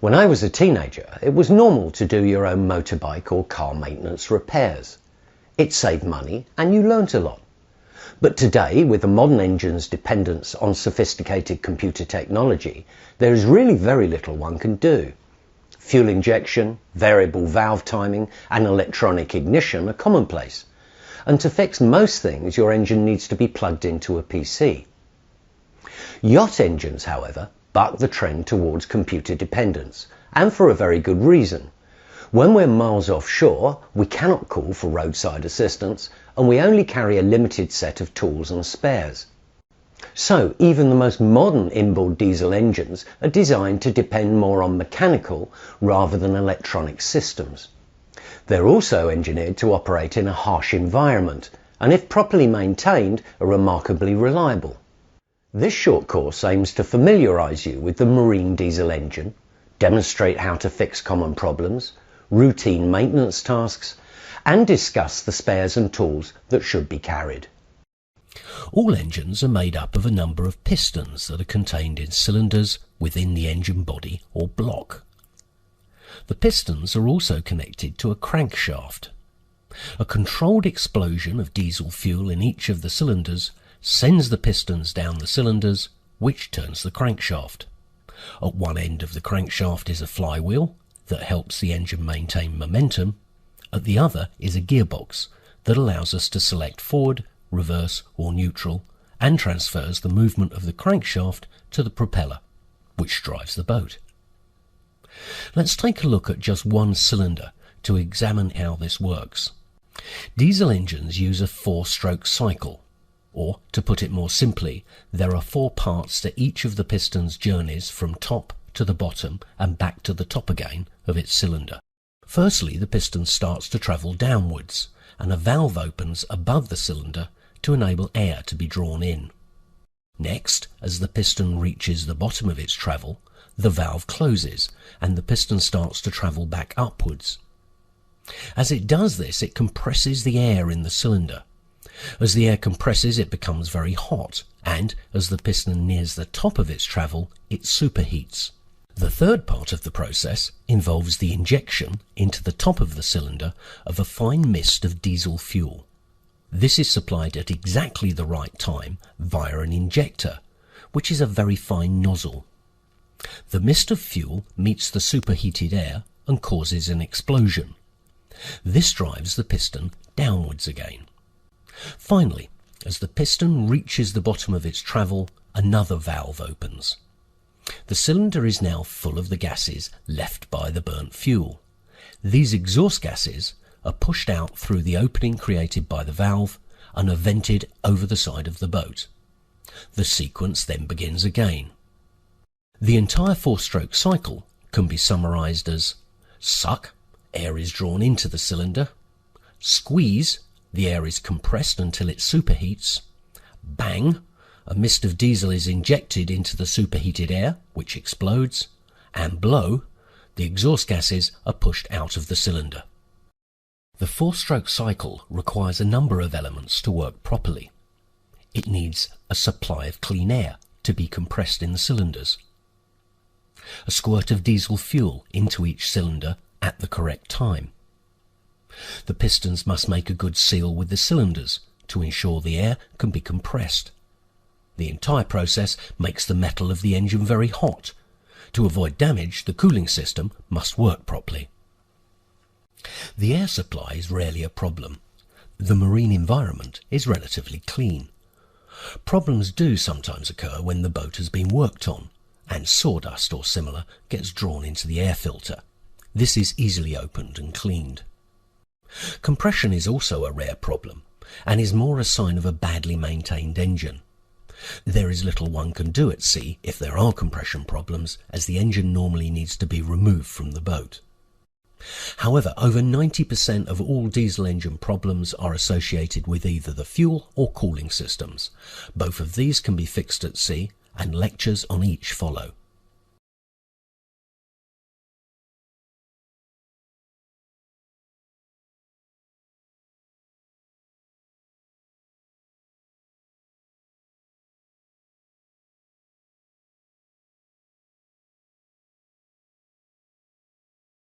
When I was a teenager, it was normal to do your own motorbike or car maintenance repairs. It saved money and you learnt a lot. But today, with the modern engine's dependence on sophisticated computer technology, there is really very little one can do. Fuel injection, variable valve timing and electronic ignition are commonplace. And to fix most things, your engine needs to be plugged into a PC. Yacht engines, however, buck the trend towards computer dependence, and for a very good reason. When we're miles offshore, we cannot call for roadside assistance, and we only carry a limited set of tools and spares. So even the most modern inboard diesel engines are designed to depend more on mechanical rather than electronic systems. They're also engineered to operate in a harsh environment, and if properly maintained, are remarkably reliable. This short course aims to familiarise you with the marine diesel engine, demonstrate how to fix common problems, routine maintenance tasks, and discuss the spares and tools that should be carried. All engines are made up of a number of pistons that are contained in cylinders within the engine body or block. The pistons are also connected to a crankshaft. A controlled explosion of diesel fuel in each of the cylinders sends the pistons down the cylinders, which turns the crankshaft. At one end of the crankshaft is a flywheel that helps the engine maintain momentum. At the other is a gearbox that allows us to select forward, reverse or neutral, and transfers the movement of the crankshaft to the propeller, which drives the boat. Let's take a look at just one cylinder to examine how this works. Diesel engines use a 4-stroke cycle, or to put it more simply, there are 4 parts to each of the piston's journeys from top to the bottom and back to the top again of its cylinder. Firstly, the piston starts to travel downwards, and a valve opens above the cylinder to enable air to be drawn in. Next, as the piston reaches the bottom of its travel, the valve closes and the piston starts to travel back upwards. As it does this, it compresses the air in the cylinder. As the air compresses, it becomes very hot, and as the piston nears the top of its travel, it superheats. The third part of the process involves the injection into the top of the cylinder of a fine mist of diesel fuel. This is supplied at exactly the right time via an injector, which is a very fine nozzle. The mist of fuel meets the superheated air and causes an explosion. This drives the piston downwards again. Finally, as the piston reaches the bottom of its travel, another valve opens. The cylinder is now full of the gases left by the burnt fuel. These exhaust gases are pushed out through the opening created by the valve and are vented over the side of the boat. The sequence then begins again. The entire 4-stroke cycle can be summarized as suck, air is drawn into the cylinder; squeeze, the air is compressed until it superheats; bang, a mist of diesel is injected into the superheated air, which explodes; and blow, the exhaust gases are pushed out of the cylinder. The 4-stroke cycle requires a number of elements to work properly. It needs a supply of clean air to be compressed in the cylinders, a squirt of diesel fuel into each cylinder at the correct time. The pistons must make a good seal with the cylinders to ensure the air can be compressed. The entire process makes the metal of the engine very hot. To avoid damage, the cooling system must work properly. The air supply is rarely a problem. The marine environment is relatively clean. Problems do sometimes occur when the boat has been worked on, and sawdust or similar gets drawn into the air filter. This is easily opened and cleaned. Compression is also a rare problem, and is more a sign of a badly maintained engine. There is little one can do at sea if there are compression problems, as the engine normally needs to be removed from the boat. However, over 90% of all diesel engine problems are associated with either the fuel or cooling systems. Both of these can be fixed at sea, and lectures on each follow.